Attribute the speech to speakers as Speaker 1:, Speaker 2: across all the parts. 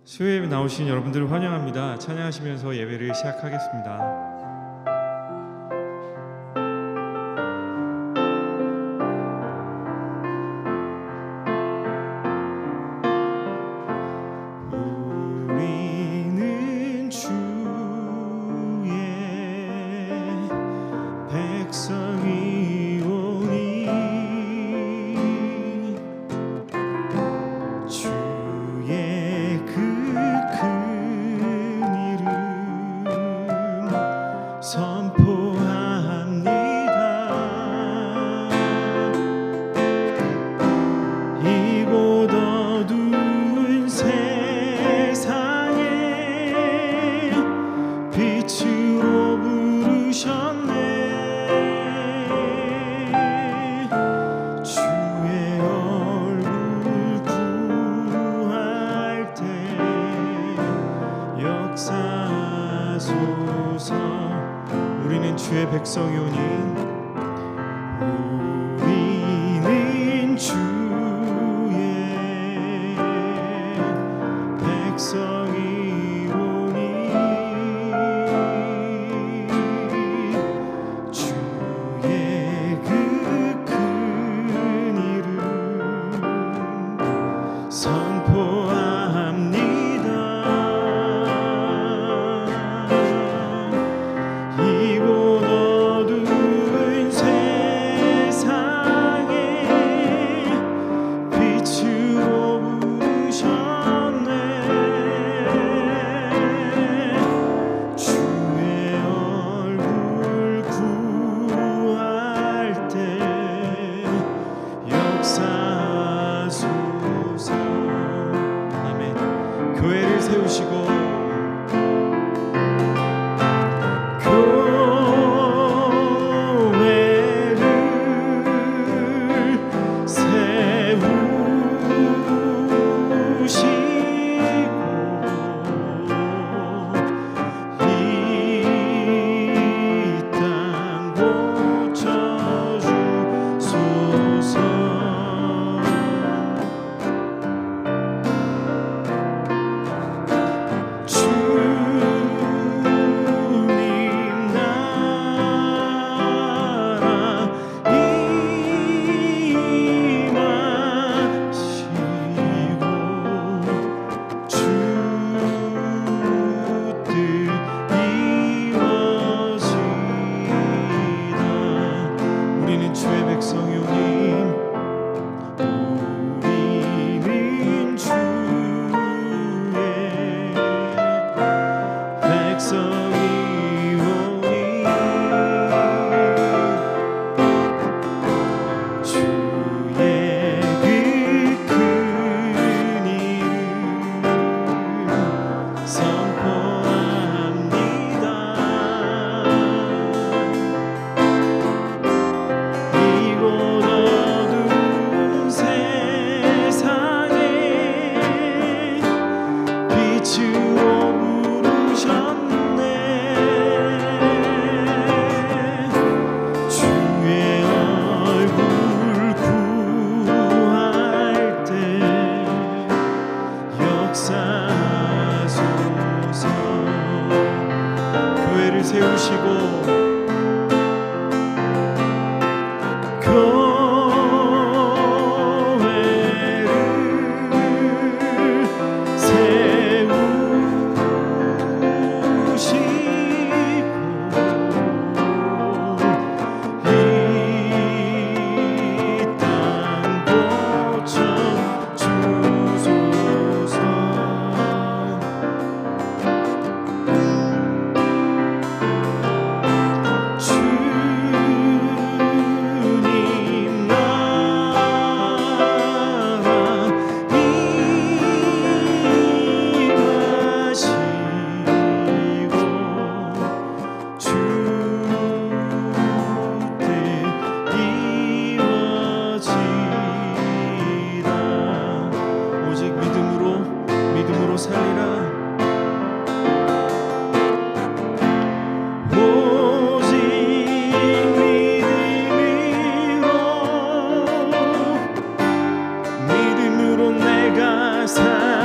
Speaker 1: 수요예배 나오신 여러분들을 환영합니다. 찬양하시면서 예배를 시작하겠습니다.
Speaker 2: 우리는 주의 백성이오니 주의 그 큰 이름 선포합니다. 이곳 어두운 세상에 빛으로 부르셨네. 주의 얼굴 구할 때 역사하소서. 우리는 주의 백성이오니 우리는 주의 백성이오니 주의 그 큰 이름 선포합니다. 이곳 어두운 세상에 빛으로 부르셨네. 주의 얼굴 구할 때 역사하소서. 아멘. 교회를 세우시고 세우시고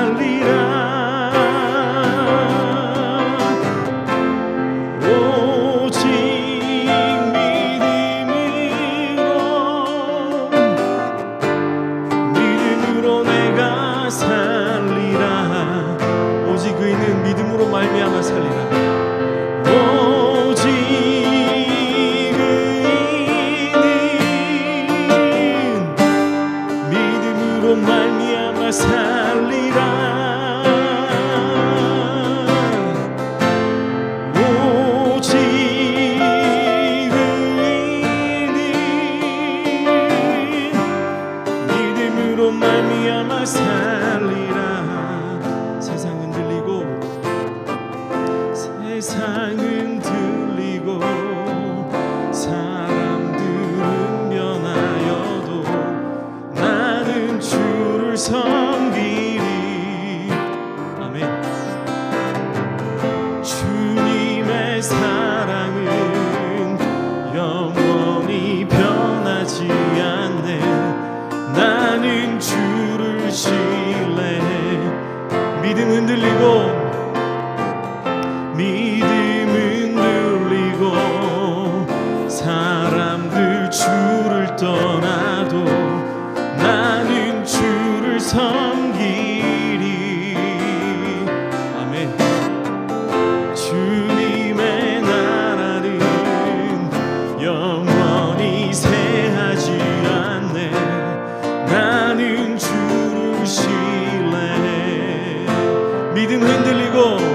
Speaker 2: 살리라. 의인은 믿음으로 말미암아 살리라. 오직 의인은 믿음으로 말미암아 살리라. 오직 의인은 믿음으로 말미암아 살리라. 세상은 들리고 사람들은 변하여도 나는 주를 섬기리. 아멘. 주님의 사랑은 영원히 변하지 않네. 나는 주를 신뢰해. 믿음은 들리고 사람들 주를 떠나도 나는 주를 섬기리. 아멘. 주님의 나라는 영원히 쇠하지 않네. 나는 주를 신뢰해. 믿음 흔들리고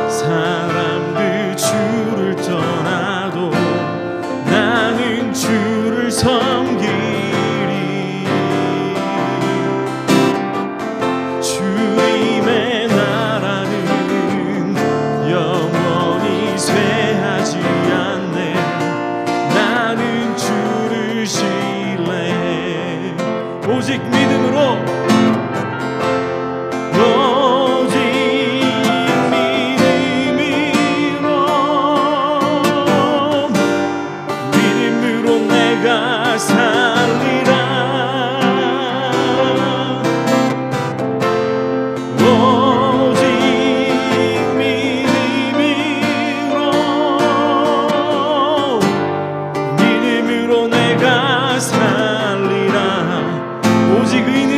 Speaker 2: 사람들 주를 떠나도 나는 주를 섬기리. 주님의 나라는 영원히 쇠하지 않네. 나는 주를 신뢰해. 오직 믿음으로 살리라. 오직 믿음으로 내가 살리라. 오직 의인은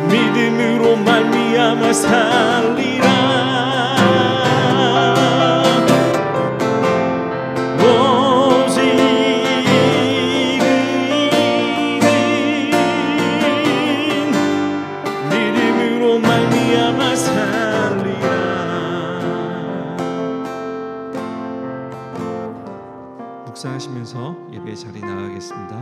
Speaker 2: 믿음으로 말미암아 살리라. 오직 의인은 믿음으로 말미암아 살리라.
Speaker 1: 묵상하시면서 예배 자리 나가겠습니다.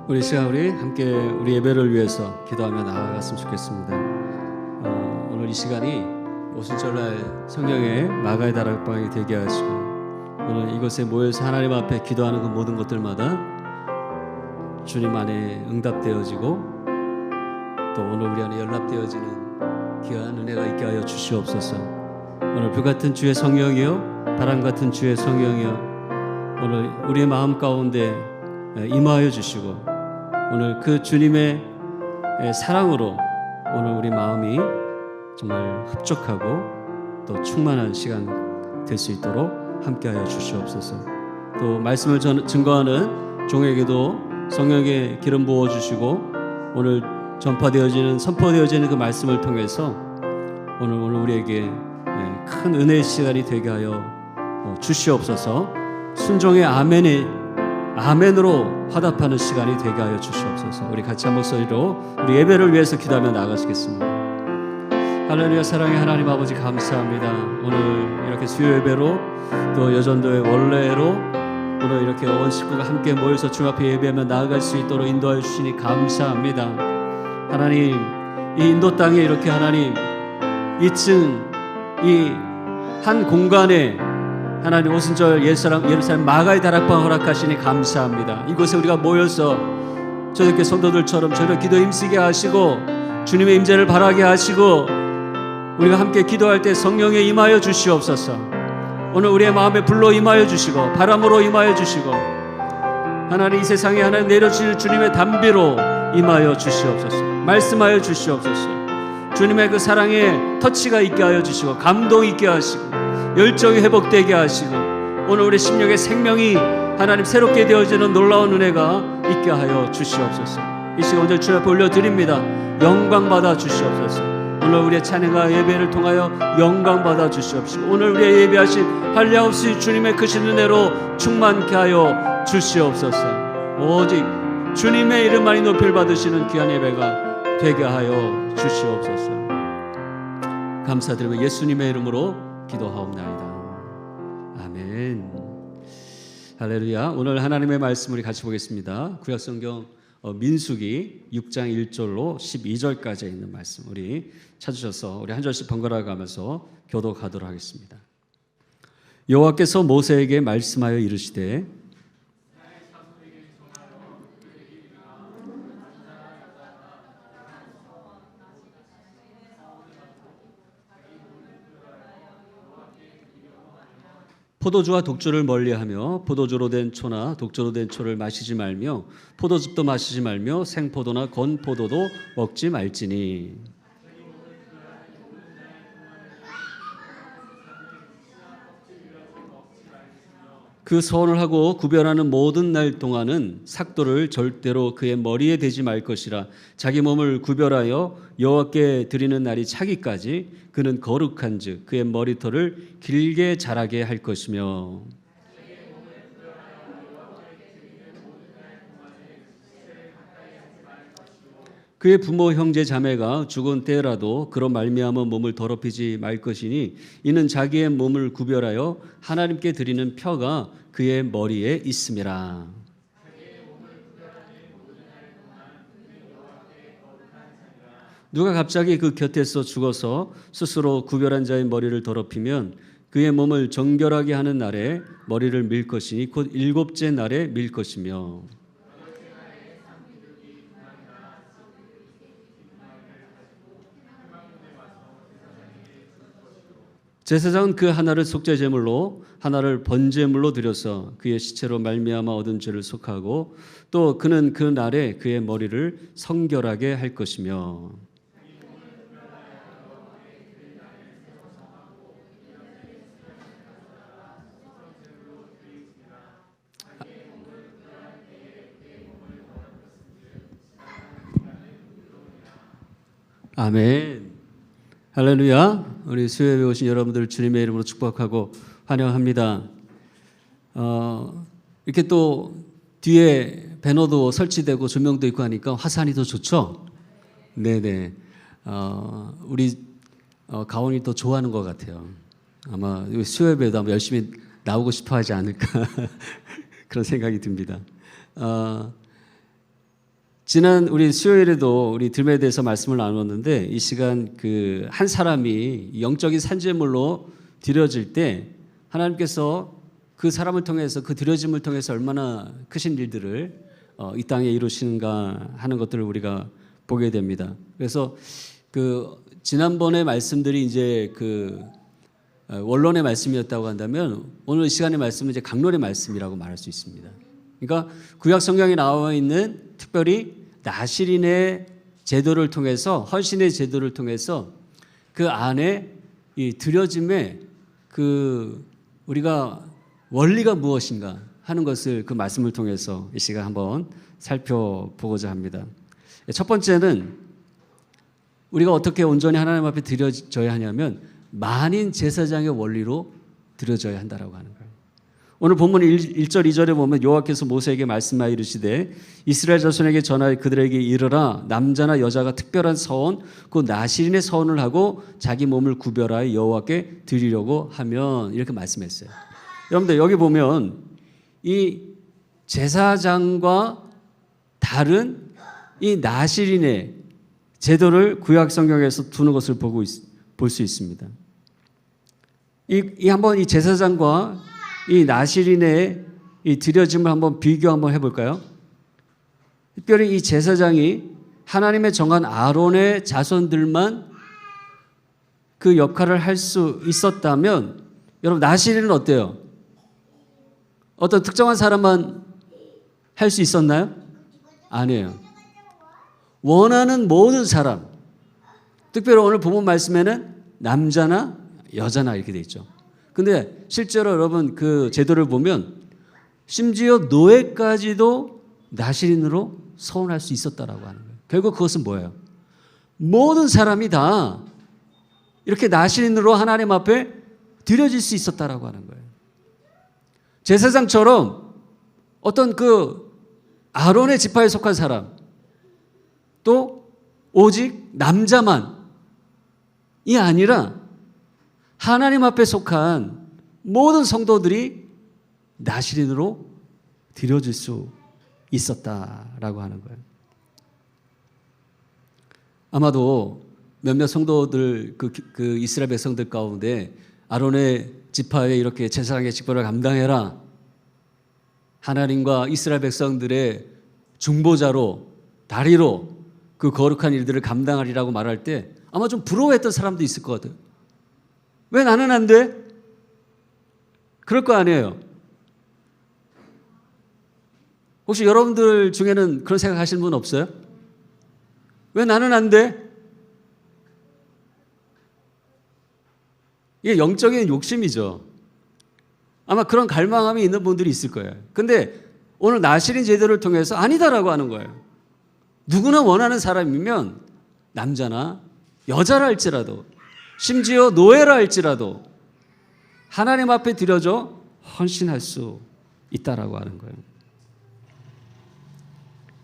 Speaker 3: 우리 시간 우리 함께 우리 예배를 위해서 기도하며 나아갔으면 좋겠습니다. 오늘 이 시간이 오순절날 성령의 마가의 다락방이 되게 하시고 오늘 이곳에 모여서 하나님 앞에 기도하는 그 모든 것들마다 주님 안에 응답되어지고 또 오늘 우리 안에 연락되어지는 귀한 은혜가 있게 하여 주시옵소서. 오늘 불같은 주의 성령이여 바람같은 주의 성령이여 오늘 우리의 마음 가운데 임하여 주시고 오늘 그 주님의 사랑으로 오늘 우리 마음이 정말 흡족하고 또 충만한 시간 될 수 있도록 함께하여 주시옵소서. 또 말씀을 증거하는 종에게도 성령의 기름 부어주시고 오늘 전파되어지는 선포되어지는 그 말씀을 통해서 오늘 우리에게 큰 은혜의 시간이 되게 하여 주시옵소서. 순종의 아멘으로 화답하는 시간이 되게 하여 주시옵소서. 우리 같이 한 목소리로 우리 예배를 위해서 기도하며 나가시겠습니다. 할렐루야. 사랑의 하나님 아버지 감사합니다. 오늘 이렇게 수요 예배로 또 여전도의 원래로 오늘 이렇게 온 식구가 함께 모여서 주 앞에 예배하며 나아갈 수 있도록 인도하여 주시니 감사합니다. 하나님 이 인도 땅에 이렇게 하나님 2층 이 한 공간에 하나님 오순절 예루살렘 마가의 다락방 허락하시니 감사합니다. 이곳에 우리가 모여서 저렇게 성도들처럼 저런 기도 힘쓰게 하시고 주님의 임재를 바라게 하시고 우리가 함께 기도할 때 성령에 임하여 주시옵소서. 오늘 우리의 마음에 불로 임하여 주시고 바람으로 임하여 주시고 하나님 이 세상에 하나님 내려주실 주님의 담비로 임하여 주시옵소서. 말씀하여 주시옵소서. 주님의 그 사랑의 터치가 있게 하여 주시고 감동 있게 하시고 열정이 회복되게 하시고 오늘 우리 심령의 생명이 하나님 새롭게 되어지는 놀라운 은혜가 있게 하여 주시옵소서. 이 시간 오늘 주님 앞에 올려드립니다. 영광 받아 주시옵소서. 오늘 우리의 찬양과 예배를 통하여 영광 받아 주시옵시고 오늘 우리의 예배하신 한량없이 주님의 크신 은혜로 충만케 하여 주시옵소서. 오직 주님의 이름만이 높이를 받으시는 귀한 예배가 되게 하여 주시옵소서. 감사드리며 예수님의 이름으로 기도하옵나이다. 아멘. 할렐루야. 오늘 하나님의 말씀 우리 같이 보겠습니다. 구약성경 민수기 6장 1절로 12절까지 있는 말씀 우리 찾으셔서 우리 한 절씩 번갈아 가면서 교독하도록 하겠습니다. 여호와께서 모세에게 말씀하여 이르시되 포도주와 독주를 멀리하며 포도주로 된 초나 독주로 된 초를 마시지 말며 포도즙도 마시지 말며 생포도나 건포도도 먹지 말지니 그 서원을 하고 구별하는 모든 날 동안은 삭도를 절대로 그의 머리에 대지 말 것이라. 자기 몸을 구별하여 여호와께 드리는 날이 차기까지 그는 거룩한즉 그의 머리털을 길게 자라게 할 것이며 그의 부모 형제 자매가 죽은 때라도 그로 말미암아 몸을 더럽히지 말 것이니 이는 자기의 몸을 구별하여 하나님께 드리는 표가 그의 머리에 있음이라. 누가 갑자기 그 곁에서 죽어서 스스로 구별한 자의 머리를 더럽히면 그의 몸을 정결하게 하는 날에 머리를 밀 것이니 곧 일곱째 날에 밀 것이며 제사장은 그 하나를 속죄제물로 하나를 번제물로 드려서 그의 시체로 말미암아 얻은 죄를 속하고 또 그는 그 날에 그의 머리를 성결하게 할 것이며 아멘. 할렐루야. 우리 수요일에 오신 여러분들 주님의 이름으로 축복하고 환영합니다. 이렇게 또 뒤에 배너도 설치되고 조명도 있고 하니까 화산이 더 좋죠? 네네. 우리 가온이 더 좋아하는 것 같아요. 아마 수요일에도 아마 열심히 나오고 싶어 하지 않을까 그런 생각이 듭니다. 지난 우리 수요일에도 우리 듬에 대해서 말씀을 나눴는데 이 시간 그 한 사람이 영적인 산재물로 드려질 때 하나님께서 그 사람을 통해서 그 드려짐을 통해서 얼마나 크신 일들을 이 땅에 이루시는가 하는 것들을 우리가 보게 됩니다. 그래서 그 지난번에 말씀들이 이제 그 원론의 말씀이었다고 한다면 오늘 시간의 말씀은 이제 강론의 말씀이라고 말할 수 있습니다. 그러니까 구약 성경에 나와 있는 특별히 나실인의 제도를 통해서 헌신의 제도를 통해서 그 안에 이 드려짐의 그 우리가 원리가 무엇인가 하는 것을 그 말씀을 통해서 이 시간 한번 살펴보고자 합니다. 첫 번째는 우리가 어떻게 온전히 하나님 앞에 드려져야 하냐면 만인 제사장의 원리로 드려져야 한다라고 하는 거예요. 오늘 본문 1절 2절에 보면 여호와께서 모세에게 말씀하여 이르시되 이스라엘 자손에게 전하여 그들에게 이르라 남자나 여자가 특별한 서원 곧 나실인의 서원을 하고 자기 몸을 구별하여 여호와께 드리려고 하면 이렇게 말씀했어요. 여러분들 여기 보면 이 제사장과 다른 이 나실인의 제도를 구약 성경에서 두는 것을 볼 수 있습니다. 이 한번 이 제사장과 이 나실인의 이 드려짐을 한번 비교 한번 해볼까요? 특별히 이 제사장이 하나님의 정한 아론의 자손들만 그 역할을 할 수 있었다면 여러분 나실인은 어때요? 어떤 특정한 사람만 할 수 있었나요? 아니에요. 원하는 모든 사람, 특별히 오늘 본문 말씀에는 남자나 여자나 이렇게 돼 있죠. 근데 실제로 여러분 그 제도를 보면 심지어 노예까지도 나실인으로 서원할 수 있었다라고 하는 거예요. 결국 그것은 뭐예요? 모든 사람이 다 이렇게 나실인으로 하나님 앞에 드려질 수 있었다라고 하는 거예요. 제사장처럼 어떤 그 아론의 지파에 속한 사람, 또 오직 남자만이 아니라 하나님 앞에 속한 모든 성도들이 나실인으로 드려질 수 있었다라고 하는 거예요. 아마도 몇몇 성도들 그 이스라엘 백성들 가운데 아론의 지파에 이렇게 제사장의 직분을 감당해라, 하나님과 이스라엘 백성들의 중보자로 다리로 그 거룩한 일들을 감당하리라고 말할 때 아마 좀 부러워했던 사람도 있을 것 같아요. 왜 나는 안 돼? 그럴 거 아니에요. 혹시 여러분들 중에는 그런 생각하시는 분 없어요? 왜 나는 안 돼? 이게 영적인 욕심이죠. 아마 그런 갈망함이 있는 분들이 있을 거예요. 근데 오늘 나실인 제도를 통해서 아니다라고 하는 거예요. 누구나 원하는 사람이면 남자나 여자라 할지라도 심지어 노예라 할지라도 하나님 앞에 드려져 헌신할 수 있다라고 하는 거예요.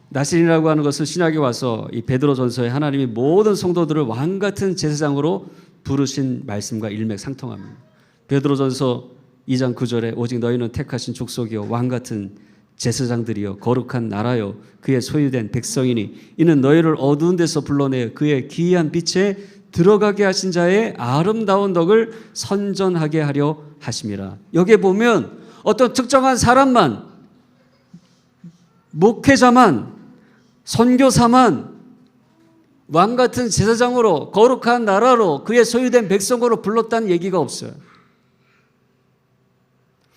Speaker 3: 나실인이라고 하는 것은 신약에 와서 이 베드로전서에 하나님이 모든 성도들을 왕 같은 제사장으로 부르신 말씀과 일맥상통합니다. 베드로전서 2장 9절에 오직 너희는 택하신 족속이요 왕 같은 제사장들이요 거룩한 나라요 그의 소유된 백성이니 이는 너희를 어두운 데서 불러내 그의 기이한 빛에 들어가게 하신 자의 아름다운 덕을 선전하게 하려 하심이라. 여기에 보면 어떤 특정한 사람만, 목회자만, 선교사만 왕 같은 제사장으로 거룩한 나라로 그의 소유된 백성으로 불렀다는 얘기가 없어요.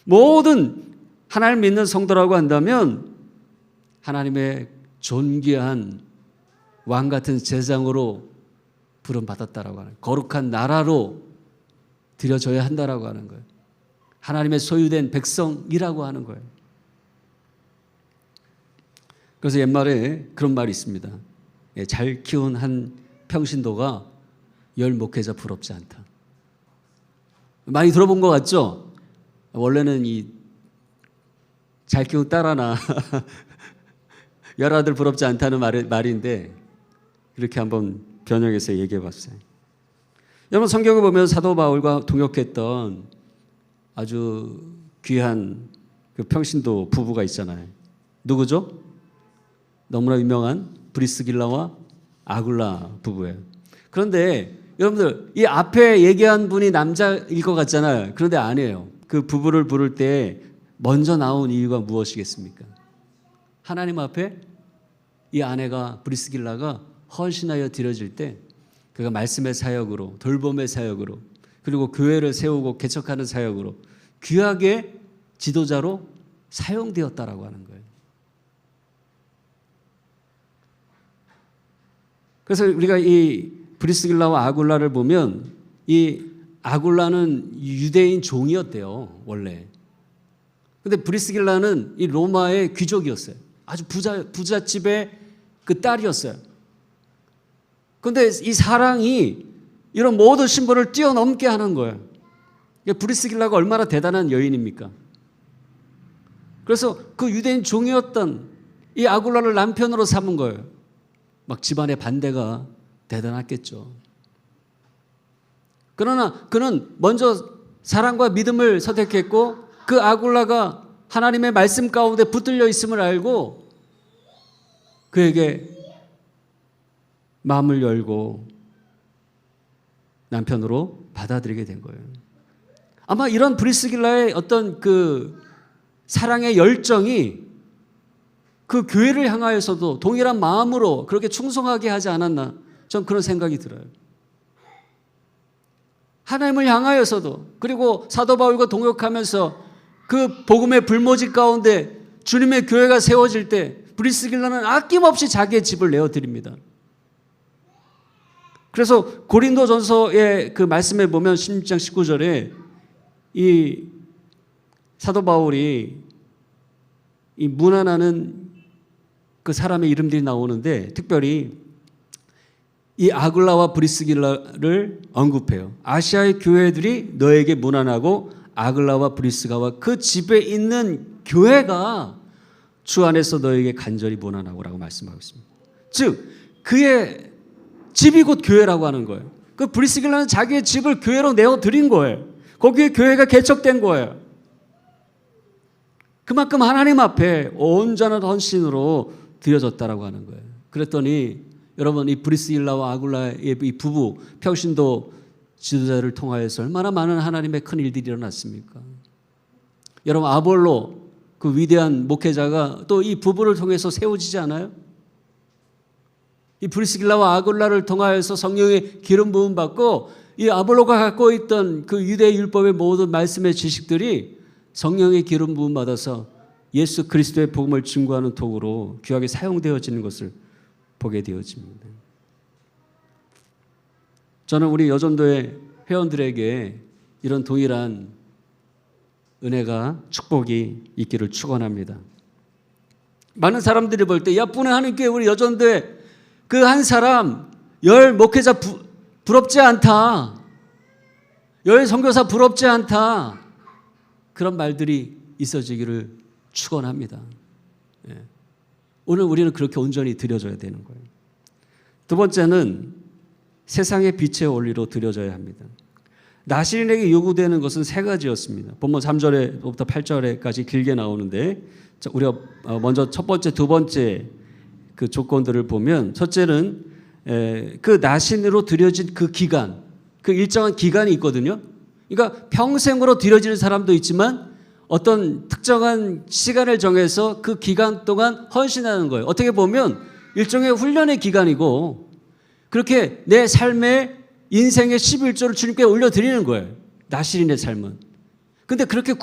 Speaker 3: 모든 하나님 믿는 성도라고 한다면 하나님의 존귀한 왕 같은 제사장으로 부름받았다라고 하는, 거룩한 나라로 드려져야 한다라고 하는 거예요. 하나님의 소유된 백성이라고 하는 거예요. 그래서 옛말에 그런 말이 있습니다. 잘 키운 한 평신도가 10 목회자 부럽지 않다. 많이 들어본 것 같죠? 원래는 이 잘 키운 딸 하나 10아들 부럽지 않다는 말인데 이렇게 한번 변형해서 얘기해 봤어요. 여러분 성경을 보면 사도 바울과 동역했던 아주 귀한 그 평신도 부부가 있잖아요. 누구죠? 너무나 유명한 브리스길라와 아굴라 부부예요. 그런데 여러분들 이 앞에 얘기한 분이 남자일 것 같잖아요. 그런데 아니에요. 그 부부를 부를 때 먼저 나온 이유가 무엇이겠습니까? 하나님 앞에 이 아내가 브리스길라가 헌신하여 드려질 때 그가 말씀의 사역으로, 돌봄의 사역으로, 그리고 교회를 세우고 개척하는 사역으로 귀하게 지도자로 사용되었다라고 하는 거예요. 그래서 우리가 이 브리스길라와 아굴라를 보면 이 아굴라는 유대인 종이었대요, 원래. 근데 브리스길라는 이 로마의 귀족이었어요. 아주 부잣집의 그 딸이었어요. 근데 이 사랑이 이런 모든 신분을 뛰어넘게 하는 거예요. 브리스길라가 얼마나 대단한 여인입니까? 그래서 그 유대인 종이었던 이 아굴라를 남편으로 삼은 거예요. 막 집안의 반대가 대단했겠죠. 그러나 그는 먼저 사랑과 믿음을 선택했고 그 아굴라가 하나님의 말씀 가운데 붙들려 있음을 알고 그에게 마음을 열고 남편으로 받아들이게 된 거예요. 아마 이런 브리스길라의 어떤 그 사랑의 열정이 그 교회를 향하여서도 동일한 마음으로 그렇게 충성하게 하지 않았나, 전 그런 생각이 들어요. 하나님을 향하여서도, 그리고 사도 바울과 동역하면서 그 복음의 불모지 가운데 주님의 교회가 세워질 때 브리스길라는 아낌없이 자기의 집을 내어드립니다. 그래서 고린도전서의 그 말씀에 보면 16장 19절에 이 사도 바울이 이 문안하는 그 사람의 이름들이 나오는데, 특별히 이 아굴라와 브리스길라를 언급해요. 아시아의 교회들이 너에게 문안하고 아글라와 브리스가와 그 집에 있는 교회가 주 안에서 너에게 간절히 문안하고 라고 말씀하고 있습니다. 즉 그의 집이 곧 교회라고 하는 거예요. 그 브리스길라는 자기의 집을 교회로 내어드린 거예요. 거기에 교회가 개척된 거예요. 그만큼 하나님 앞에 온전한 헌신으로 드려졌다라고 하는 거예요. 그랬더니 여러분, 이 브리스길라와 아굴라의 이 부부 평신도 지도자를 통하여서 얼마나 많은 하나님의 큰 일들이 일어났습니까? 여러분, 아볼로 그 위대한 목회자가 또 이 부부를 통해서 세워지지 않아요? 이 브리스길라와 아굴라를 통하여서 성령의 기름 부음 받고 이 아볼로가 갖고 있던 그 유대 율법의 모든 말씀의 지식들이 성령의 기름 부음 받아서 예수 그리스도의 복음을 증거하는 도구로 귀하게 사용되어지는 것을 보게 되어집니다. 저는 우리 여전도의 회원들에게 이런 동일한 은혜가, 축복이 있기를 축원합니다. 많은 사람들이 볼 때, 야, 분에 하나님께 우리 여전도에 그 한 사람, 열 목회자 부럽지 않다, 열 선교사 부럽지 않다, 그런 말들이 있어지기를 축원합니다. 예. 오늘 우리는 그렇게 온전히 드려져야 되는 거예요. 두 번째는 세상의 빛의 원리로 드려져야 합니다. 나시린에게 요구되는 것은 세 가지였습니다. 본문 3절부터 8절까지 길게 나오는데, 우리가 먼저 첫 번째, 두 번째 그 조건들을 보면, 첫째는 그 나신으로 드려진 그 기간, 그 일정한 기간이 있거든요. 그러니까 평생으로 드려지는 사람도 있지만 어떤 특정한 시간을 정해서 그 기간 동안 헌신하는 거예요. 어떻게 보면 일종의 훈련의 기간이고, 그렇게 내 삶의 인생의 11조를 주님께 올려드리는 거예요. 나시린의 삶은. 근데 그렇게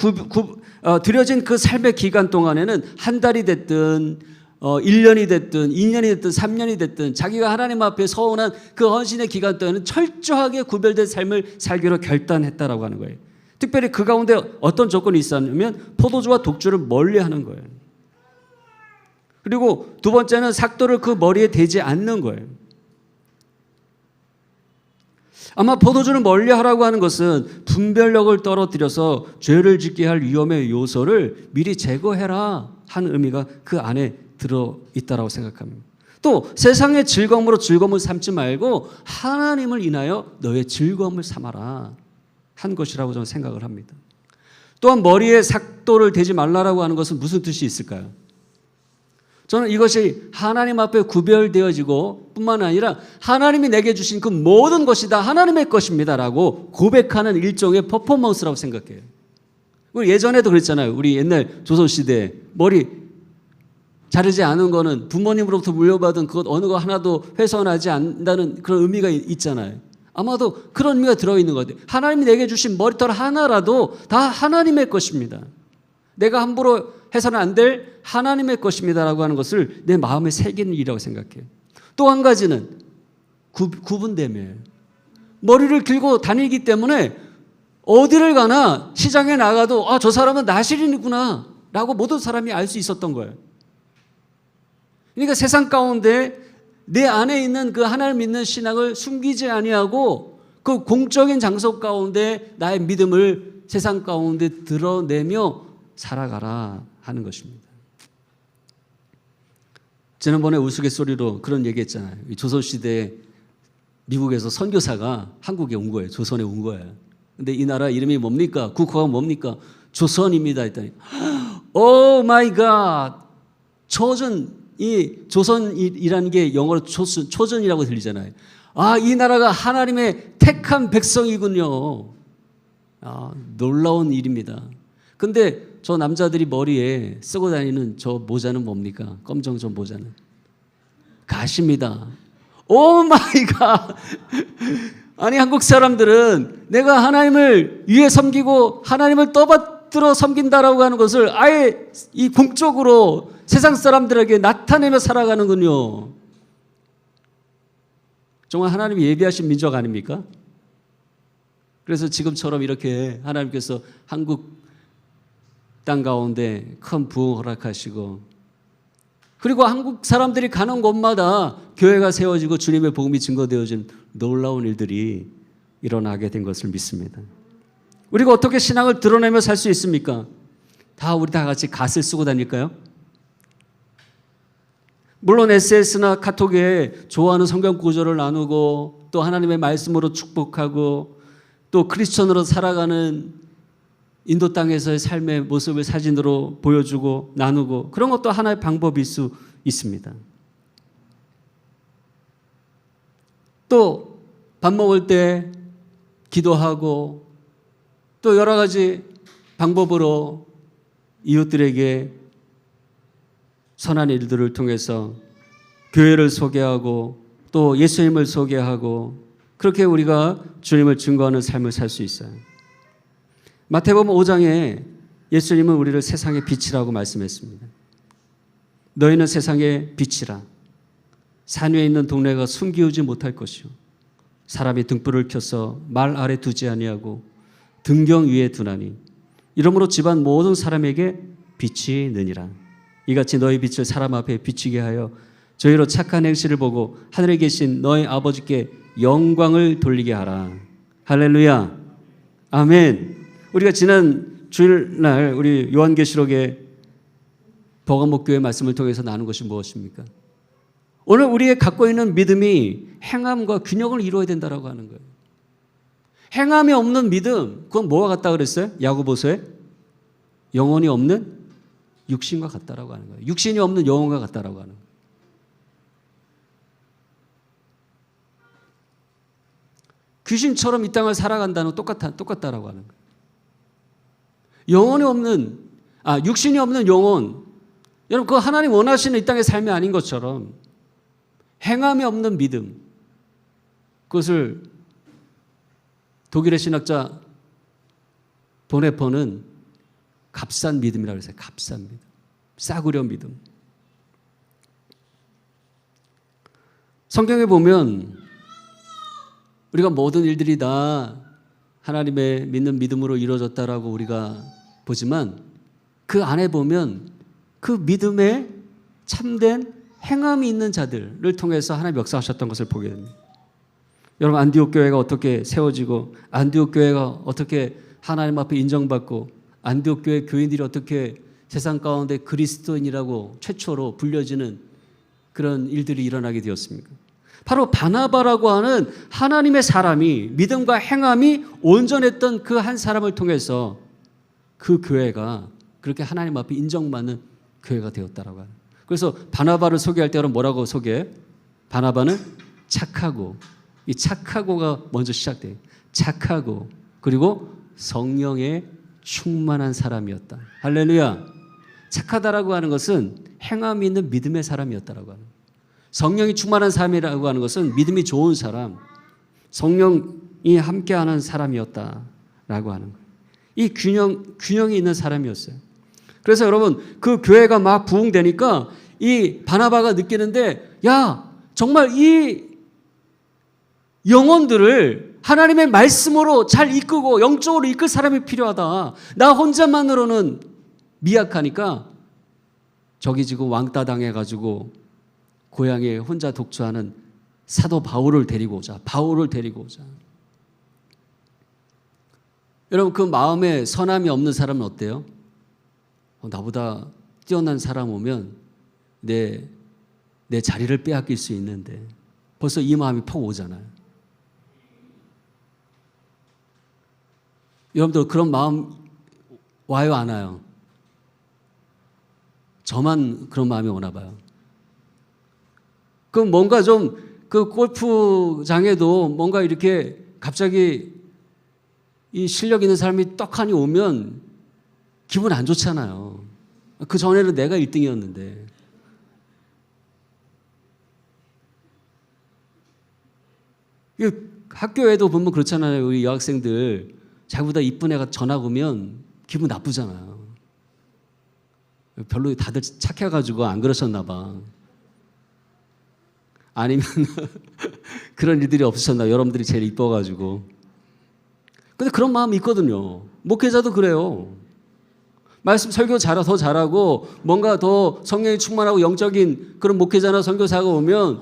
Speaker 3: 드려진 그 삶의 기간 동안에는 한 달이 됐든 1년이 됐든 2년이 됐든 3년이 됐든 자기가 하나님 앞에 서원한 그 헌신의 기간 동안에는 철저하게 구별된 삶을 살기로 결단했다라고 하는 거예요. 특별히 그 가운데 어떤 조건이 있었냐면 포도주와 독주를 멀리하는 거예요. 그리고 두 번째는 삭도를 그 머리에 대지 않는 거예요. 아마 포도주를 멀리하라고 하는 것은 분별력을 떨어뜨려서 죄를 짓게 할 위험의 요소를 미리 제거해라 하는 의미가 그 안에 들어있다고 생각합니다. 또 세상의 즐거움으로 즐거움을 삼지 말고 하나님을 인하여 너의 즐거움을 삼아라 한 것이라고 저는 생각을 합니다. 또한 머리에 삭도를 대지 말라라고 하는 것은 무슨 뜻이 있을까요? 저는 이것이 하나님 앞에 구별되어지고 뿐만 아니라 하나님이 내게 주신 그 모든 것이 다 하나님의 것입니다 라고 고백하는 일종의 퍼포먼스라고 생각해요. 우리 예전에도 그랬잖아요. 우리 옛날 조선시대에 머리 자르지 않은 거는 부모님으로부터 물려받은 그것 어느 거 하나도 훼손하지 않는다는 그런 의미가 있잖아요. 아마도 그런 의미가 들어있는 것 같아요. 하나님이 내게 주신 머리털 하나라도 다 하나님의 것입니다. 내가 함부로 해서는 안 될 하나님의 것입니다라고 하는 것을 내 마음에 새기는 일이라고 생각해요. 또 한 가지는 구분됨이에요. 머리를 길고 다니기 때문에 어디를 가나 시장에 나가도 저 사람은 나시린이구나 라고 모든 사람이 알 수 있었던 거예요. 그러니까 세상 가운데 내 안에 있는 그 하나님 믿는 신앙을 숨기지 아니하고 그 공적인 장소 가운데 나의 믿음을 세상 가운데 드러내며 살아가라 하는 것입니다. 지난번에 우스갯소리로 그런 얘기했잖아요. 조선시대에 미국에서 선교사가 한국에 온 거예요. 조선에 온 거예요. 근데 이 나라 이름이 뭡니까? 국호가 뭡니까? 조선입니다 했더니 오 마이 갓, 이 조선이라는 게 영어로 초전이라고 들리잖아요. 이 나라가 하나님의 택한 백성이군요. 놀라운 일입니다. 근데 저 남자들이 머리에 쓰고 다니는 저 모자는 뭡니까? 검정 저 모자는 가시입니다. 오 마이 갓. 아니 한국 사람들은 내가 하나님을 위해 섬기고 하나님을 떠받들어 섬긴다라고 하는 것을 아예 이 궁적으로 세상 사람들에게 나타내며 살아가는군요. 정말 하나님이 예비하신 민족 아닙니까? 그래서 지금처럼 이렇게 하나님께서 한국 땅 가운데 큰 부흥 허락하시고, 그리고 한국 사람들이 가는 곳마다 교회가 세워지고 주님의 복음이 증거되어진 놀라운 일들이 일어나게 된 것을 믿습니다. 우리가 어떻게 신앙을 드러내며 살 수 있습니까? 우리 다 같이 갓을 쓰고 다닐까요? 물론 SS나 카톡에 좋아하는 성경 구절을 나누고 또 하나님의 말씀으로 축복하고 또 크리스천으로 살아가는 인도 땅에서의 삶의 모습을 사진으로 보여주고 나누고, 그런 것도 하나의 방법일 수 있습니다. 또 밥 먹을 때 기도하고 또 여러 가지 방법으로 이웃들에게 선한 일들을 통해서 교회를 소개하고 또 예수님을 소개하고, 그렇게 우리가 주님을 증거하는 삶을 살 수 있어요. 마태복음 5장에 예수님은 우리를 세상의 빛이라고 말씀했습니다. 너희는 세상의 빛이라. 산 위에 있는 동네가 숨기우지 못할 것이요, 사람이 등불을 켜서 말 아래 두지 아니하고 등경 위에 두나니 이러므로 집안 모든 사람에게 빛이 느니라. 이같이 너희 빛을 사람 앞에 비추게 하여 저희로 착한 행실을 보고 하늘에 계신 너희 아버지께 영광을 돌리게 하라. 할렐루야. 아멘. 우리가 지난 주일날 우리 요한계시록의 버가목교회 말씀을 통해서 나눈 것이 무엇입니까? 오늘 우리의 갖고 있는 믿음이 행함과 균형을 이루어야 된다고 하는 거예요. 행함이 없는 믿음, 그건 뭐와 같다 그랬어요? 야고보서에 영혼이 없는 육신과 같다라고 하는 거예요. 육신이 없는 영혼과 같다라고 하는 거예요. 귀신처럼 이 땅을 살아간다는 똑같다라고 하는 거예요. 영혼이 없는, 육신이 없는 영혼, 여러분 그거 하나님 원하시는 이 땅의 삶이 아닌 것처럼 행함이 없는 믿음, 그것을 독일의 신학자 보네퍼는 값싼 믿음이라고 했어요. 값싼 믿음, 싸구려 믿음. 성경에 보면 우리가 모든 일들이 다 하나님의 믿는 믿음으로 이루어졌다라고 우리가 보지만 그 안에 보면 그 믿음에 참된 행함이 있는 자들을 통해서 하나님 역사하셨던 것을 보게 됩니다. 여러분 안디옥 교회가 어떻게 세워지고 안디옥 교회가 어떻게 하나님 앞에 인정받고 안디옥 교회 교인들이 어떻게 세상 가운데 그리스도인이라고 최초로 불려지는 그런 일들이 일어나게 되었습니까? 바로 바나바라고 하는 하나님의 사람이 믿음과 행함이 온전했던 그 한 사람을 통해서 그 교회가 그렇게 하나님 앞에 인정받는 교회가 되었다라고 하는. 그래서 바나바를 소개할 때는 뭐라고 소개해? 바나바는 착하고, 이 착하고가 먼저 시작돼요. 착하고 그리고 성령에 충만한 사람이었다. 할렐루야. 착하다라고 하는 것은 행함이 있는 믿음의 사람이었다라고 하는. 성령이 충만한 사람이라고 하는 것은 믿음이 좋은 사람, 성령이 함께하는 사람이었다라고 하는 거예요. 이 균형이 있는 사람이었어요. 그래서 여러분 그 교회가 막 부흥되니까 이 바나바가 느끼는데, 야 정말 이 영혼들을 하나님의 말씀으로 잘 이끌고 영적으로 이끌 사람이 필요하다. 나 혼자만으로는 미약하니까 저기 지금 왕따 당해가지고 고향에 혼자 독주하는 사도 바울을 데리고 오자. 여러분 그 마음에 선함이 없는 사람은 어때요? 나보다 뛰어난 사람 오면 내 자리를 빼앗길 수 있는데, 벌써 이 마음이 퍽 오잖아요. 여러분들 그런 마음 와요 안 와요? 저만 그런 마음이 오나 봐요. 그럼 뭔가 좀 그 골프장에도 뭔가 이렇게 갑자기 이 실력 있는 사람이 떡하니 오면 기분 안 좋잖아요. 그 전에는 내가 1등이었는데. 학교에도 보면 그렇잖아요. 우리 여학생들 자기보다 이쁜 애가 전학 오면 기분 나쁘잖아요. 별로 다들 착해가지고 안 그러셨나 봐. 아니면 그런 일들이 없으셨나? 여러분들이 제일 이뻐가지고. 근데 그런 마음이 있거든요. 목회자도 그래요. 말씀 설교 더 잘하고 뭔가 더 성령이 충만하고 영적인 그런 목회자나 선교사가 오면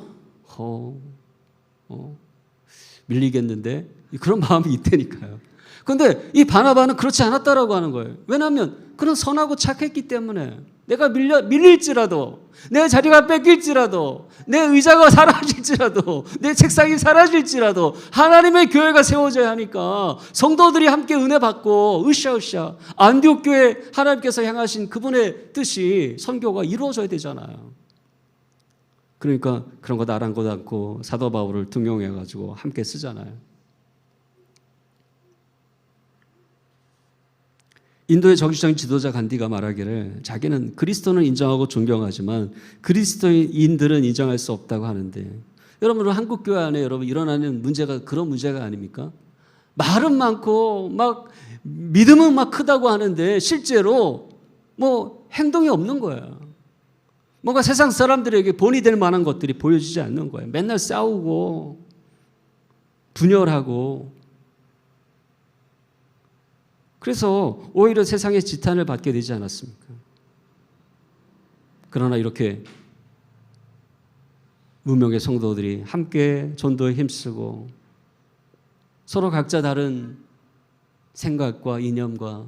Speaker 3: 밀리겠는데 그런 마음이 있다니까요. 그런데 이 바나바는 그렇지 않았다라고 하는 거예요. 왜냐하면 그는 선하고 착했기 때문에 내가 밀릴지라도 내 자리가 뺏길지라도 내 의자가 사라질지라도 내 책상이 사라질지라도 하나님의 교회가 세워져야 하니까 성도들이 함께 은혜 받고 으쌰으쌰 안디옥 교회 하나님께서 향하신 그분의 뜻이 선교가 이루어져야 되잖아요. 그러니까 그런 거 아랑곳 않고 사도 바울을 등용해가지고 함께 쓰잖아요. 인도의 정치적인 지도자 간디가 말하기를 자기는 그리스도는 인정하고 존경하지만 그리스도인들은 인정할 수 없다고 하는데, 여러분 한국 교회 안에 여러분 일어나는 문제가 그런 문제가 아닙니까? 말은 많고 막 믿음은 막 크다고 하는데 실제로 뭐 행동이 없는 거예요. 뭔가 세상 사람들에게 본이 될 만한 것들이 보여지지 않는 거예요. 맨날 싸우고 분열하고. 그래서 오히려 세상의 지탄을 받게 되지 않았습니까? 그러나 이렇게 무명의 성도들이 함께 전도에 힘쓰고 서로 각자 다른 생각과 이념과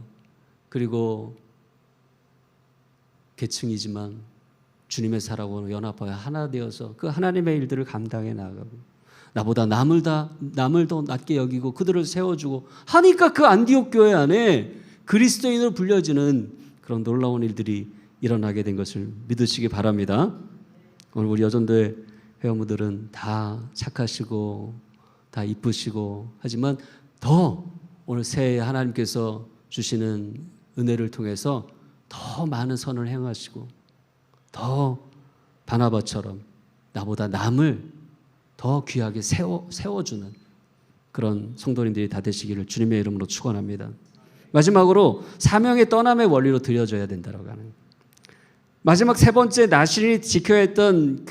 Speaker 3: 그리고 계층이지만 주님의 사랑으로 연합하여 하나 되어서 그 하나님의 일들을 감당해 나가고 나보다 남을 더 낮게 여기고 그들을 세워주고 하니까 그 안디옥 교회 안에 그리스도인으로 불려지는 그런 놀라운 일들이 일어나게 된 것을 믿으시기 바랍니다. 오늘 우리 여전도의 회원분들은 다 착하시고 다 이쁘시고 하지만 더 오늘 새해 하나님께서 주시는 은혜를 통해서 더 많은 선을 행하시고 더 바나바처럼 나보다 남을 더 귀하게 세워주는 그런 성도님들이 다 되시기를 주님의 이름으로 축원합니다. 마지막으로 사명의 떠남의 원리로 드려져야 된다고 하는 거예요. 마지막 세 번째 나신이 지켜야 했던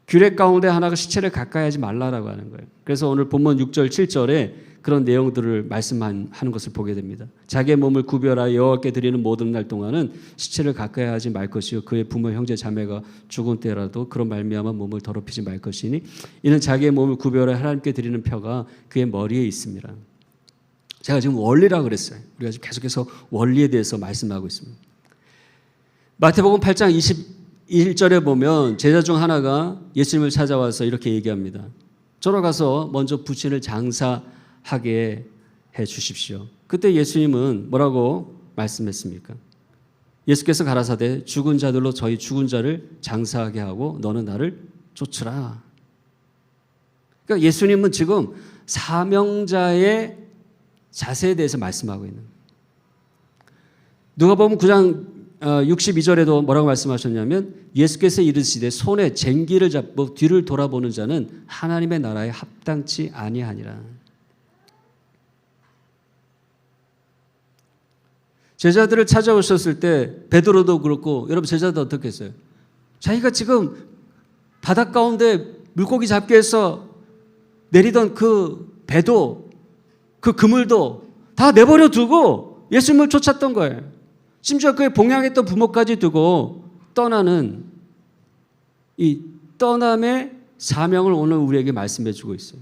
Speaker 3: 규례 가운데 하나가 시체를 가까이 하지 말라라고 하는 거예요. 그래서 오늘 본문 6절 7절에 그런 내용들을 말씀하는 것을 보게 됩니다. 자기의 몸을 구별하여 여호와께 드리는 모든 날 동안은 시체를 가까이 하지 말 것이요 그의 부모 형제 자매가 죽은 때라도 그런 말미암아 몸을 더럽히지 말 것이니 이는 자기의 몸을 구별하여 하나님께 드리는 표가 그의 머리에 있습니다. 제가 지금 원리라고 그랬어요. 우리가 지금 계속해서 원리에 대해서 말씀하고 있습니다. 마태복음 8장 21절에 보면 제자 중 하나가 예수님을 찾아와서 이렇게 얘기합니다. 저로 가서 먼저 부친을 장사하게 해 주십시오. 그때 예수님은 뭐라고 말씀했습니까? 예수께서 가라사대 죽은 자들로 저희 죽은 자를 장사하게 하고 너는 나를 쫓으라. 그러니까 예수님은 지금 사명자의 자세에 대해서 말씀하고 있는 거예요. 누가복음 9장 62절에도 뭐라고 말씀하셨냐면 예수께서 이르시되 손에 쟁기를 잡고 뒤를 돌아보는 자는 하나님의 나라에 합당치 아니하니라. 제자들을 찾아오셨을 때 베드로도 그렇고 여러분 제자들 어떻게 했어요? 자기가 지금 바닷 가운데 물고기 잡기 위해서 내리던 그 배도 그 그물도 다 내버려 두고 예수님을 쫓았던 거예요. 심지어 그의 봉양했던 부모까지 두고 떠나는 이 떠남의 사명을 오늘 우리에게 말씀해 주고 있어요.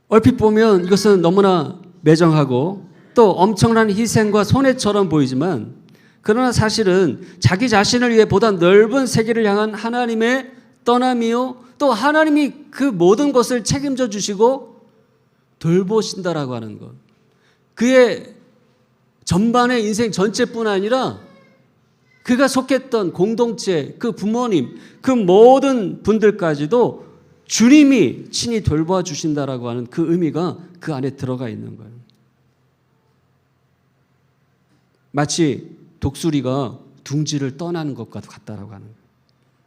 Speaker 3: 얼핏 보면 이것은 너무나 매정하고 또 엄청난 희생과 손해처럼 보이지만 그러나 사실은 자기 자신을 위해 보다 넓은 세계를 향한 하나님의 떠남이요 또 하나님이 그 모든 것을 책임져 주시고 돌보신다라고 하는 것, 그의 전반의 인생 전체뿐 아니라 그가 속했던 공동체, 그 부모님, 그 모든 분들까지도 주님이 친히 돌봐 주신다라고 하는 그 의미가 그 안에 들어가 있는 거예요. 마치 독수리가 둥지를 떠나는 것과 같다라고 하는 거예요.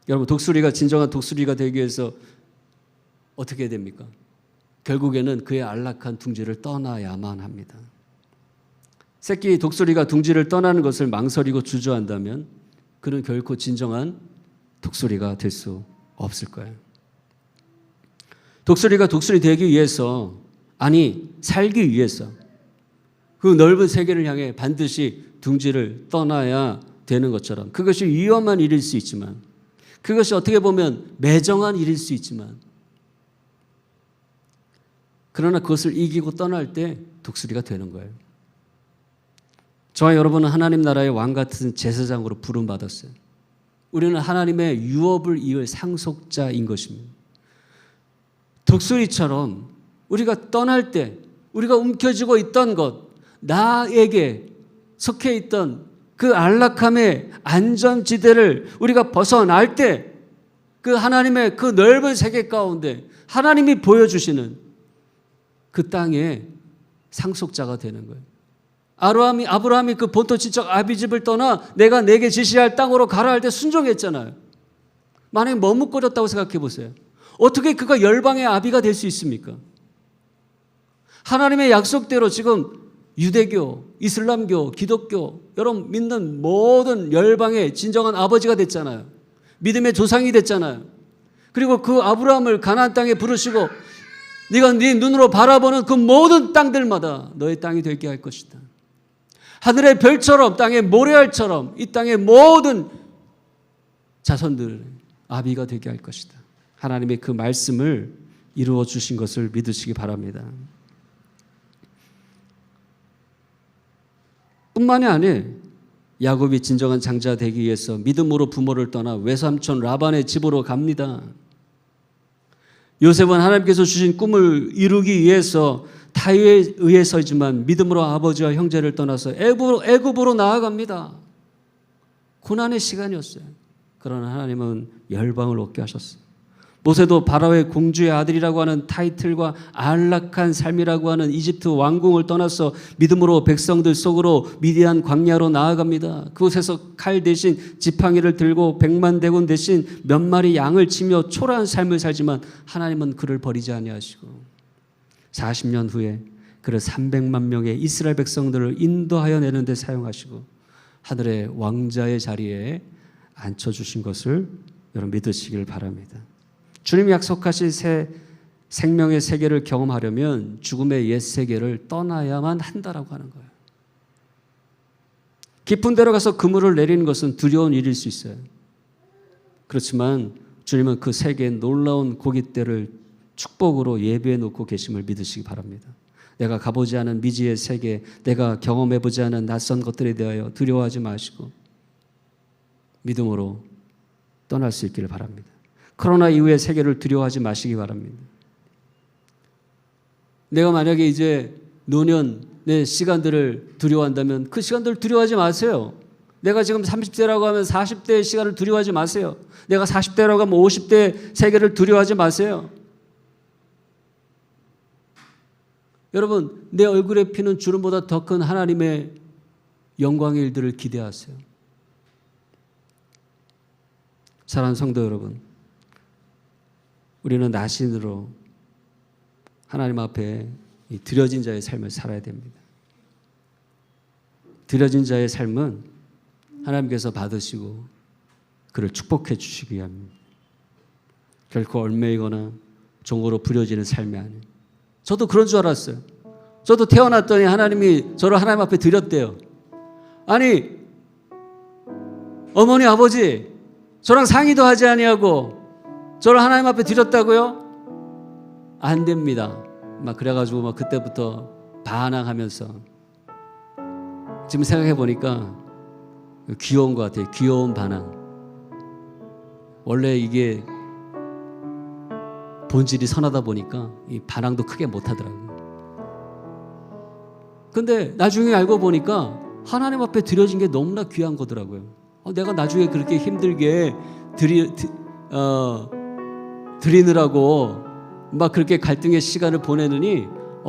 Speaker 3: 여러분, 독수리가 진정한 독수리가 되기 위해서 어떻게 해야 됩니까? 결국에는 그의 안락한 둥지를 떠나야만 합니다. 새끼 독수리가 둥지를 떠나는 것을 망설이고 주저한다면 그는 결코 진정한 독수리가 될 수 없을 거예요. 독수리가 독수리 되기 위해서, 아니 살기 위해서 그 넓은 세계를 향해 반드시 둥지를 떠나야 되는 것처럼, 그것이 위험한 일일 수 있지만, 그것이 어떻게 보면 매정한 일일 수 있지만, 그러나 그것을 이기고 떠날 때 독수리가 되는 거예요. 저와 여러분은 하나님 나라의 왕 같은 제사장으로 부름받았어요. 우리는 하나님의 유업을 이을 상속자인 것입니다. 독수리처럼 우리가 떠날 때 우리가 움켜쥐고 있던 것, 나에게 속해 있던 그 안락함의 안전지대를 우리가 벗어날 때 그 하나님의 그 넓은 세계 가운데 하나님이 보여주시는 그 땅의 상속자가 되는 거예요. 아브라함이 그 본토 친척 아비집을 떠나 내가 내게 지시할 땅으로 가라 할 때 순종했잖아요. 만약에 머뭇거렸다고 생각해 보세요. 어떻게 그가 열방의 아비가 될 수 있습니까? 하나님의 약속대로 지금 유대교, 이슬람교, 기독교, 여러분 믿는 모든 열방의 진정한 아버지가 됐잖아요. 믿음의 조상이 됐잖아요. 그리고 그 아브라함을 가나안 땅에 부르시고 네가 네 눈으로 바라보는 그 모든 땅들마다 너의 땅이 되게 할 것이다. 하늘의 별처럼 땅의 모래알처럼 이 땅의 모든 자손들 아비가 되게 할 것이다. 하나님의 그 말씀을 이루어 주신 것을 믿으시기 바랍니다. 뿐만이 아니라 야곱이 진정한 장자 되기 위해서 믿음으로 부모를 떠나 외삼촌 라반의 집으로 갑니다. 요셉은 하나님께서 주신 꿈을 이루기 위해서 타의에 의해서이지만 믿음으로 아버지와 형제를 떠나서 애굽으로 나아갑니다. 고난의 시간이었어요. 그러나 하나님은 열방을 얻게 하셨어요. 모세도 바로의 공주의 아들이라고 하는 타이틀과 안락한 삶이라고 하는 이집트 왕궁을 떠나서 믿음으로 백성들 속으로 미디안 광야로 나아갑니다. 그곳에서 칼 대신 지팡이를 들고 100만 대군 대신 몇 마리 양을 치며 초라한 삶을 살지만 하나님은 그를 버리지 아니하시고 40년 후에 그를 300만 명의 이스라엘 백성들을 인도하여 내는 데 사용하시고 하늘의 왕자의 자리에 앉혀주신 것을 여러분 믿으시길 바랍니다. 주님이 약속하신 새 생명의 세계를 경험하려면 죽음의 옛 세계를 떠나야만 한다라고 하는 거예요. 깊은 데로 가서 그물을 내리는 것은 두려운 일일 수 있어요. 그렇지만 주님은 그 세계의 놀라운 고깃대를 축복으로 예비해 놓고 계심을 믿으시기 바랍니다. 내가 가보지 않은 미지의 세계, 내가 경험해보지 않은 낯선 것들에 대하여 두려워하지 마시고 믿음으로 떠날 수 있기를 바랍니다. 코로나 이후의 세계를 두려워하지 마시기 바랍니다. 내가 만약에 이제 노년의 시간들을 두려워한다면 그 시간들을 두려워하지 마세요. 내가 지금 30대라고 하면 40대의 시간을 두려워하지 마세요. 내가 40대라고 하면 50대의 세계를 두려워하지 마세요. 여러분, 내 얼굴에 피는 주름보다 더 큰 하나님의 영광의 일들을 기대하세요. 사랑하는 성도 여러분, 우리는 나신으로 하나님 앞에 드려진 자의 삶을 살아야 됩니다. 드려진 자의 삶은 하나님께서 받으시고 그를 축복해 주시기 위함입니다. 결코 얽매이거나 종으로 부려지는 삶이 아니에요. 저도 그런 줄 알았어요. 저도 태어났더니 하나님이 저를 하나님 앞에 드렸대요. 아니, 어머니 아버지 저랑 상의도 하지 아니하고 저를 하나님 앞에 드렸다고요? 안 됩니다. 막 그래가지고 막 그때부터 반항하면서 지금 생각해 보니까 귀여운 것 같아요. 귀여운 반항. 원래 이게 본질이 선하다 보니까 이 반항도 크게 못 하더라고요. 근데 나중에 알고 보니까 하나님 앞에 드려진 게 너무나 귀한 거더라고요. 내가 나중에 그렇게 힘들게 드리느라고 막 그렇게 갈등의 시간을 보내느니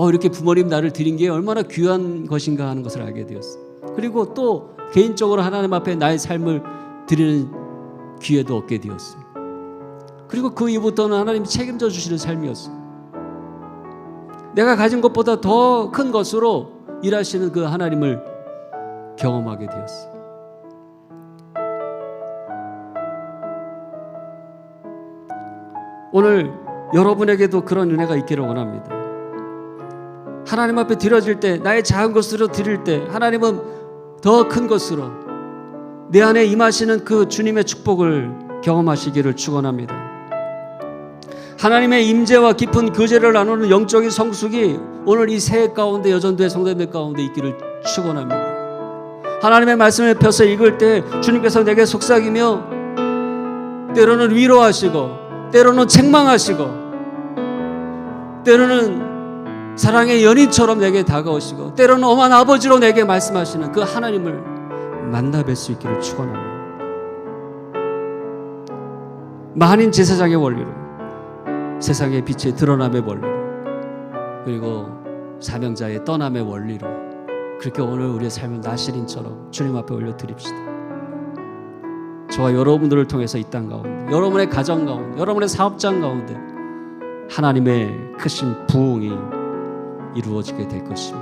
Speaker 3: 이렇게 부모님 나를 드린 게 얼마나 귀한 것인가 하는 것을 알게 되었어요. 그리고 또 개인적으로 하나님 앞에 나의 삶을 드리는 기회도 얻게 되었어요. 그리고 그 이후부터는 하나님이 책임져 주시는 삶이었어요. 내가 가진 것보다 더 큰 것으로 일하시는 그 하나님을 경험하게 되었어요. 오늘 여러분에게도 그런 은혜가 있기를 원합니다. 하나님 앞에 드려질 때, 나의 작은 것으로 드릴 때 하나님은 더 큰 것으로 내 안에 임하시는 그 주님의 축복을 경험하시기를 축원합니다. 하나님의 임재와 깊은 교제를 나누는 영적인 성숙이 오늘 이 새해 가운데 여전도의 성도님들 가운데 있기를 축원합니다. 하나님의 말씀을 펴서 읽을 때 주님께서 내게 속삭이며 때로는 위로하시고 때로는 책망하시고 때로는 사랑의 연인처럼 내게 다가오시고 때로는 엄한 아버지로 내게 말씀하시는 그 하나님을 만나 뵐 수 있기를 축원합니다. 만인 제사장의 원리로, 세상의 빛의 드러남의 원리로, 그리고 사명자의 떠남의 원리로 그렇게 오늘 우리의 삶을 나시린처럼 주님 앞에 올려드립시다. 저와 여러분들을 통해서 이 땅 가운데, 여러분의 가정 가운데, 여러분의 사업장 가운데 하나님의 크신 부흥이 이루어지게 될 것이며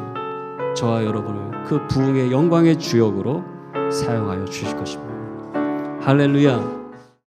Speaker 3: 저와 여러분을 그 부흥의 영광의 주역으로 사용하여 주실 것입니다. 할렐루야.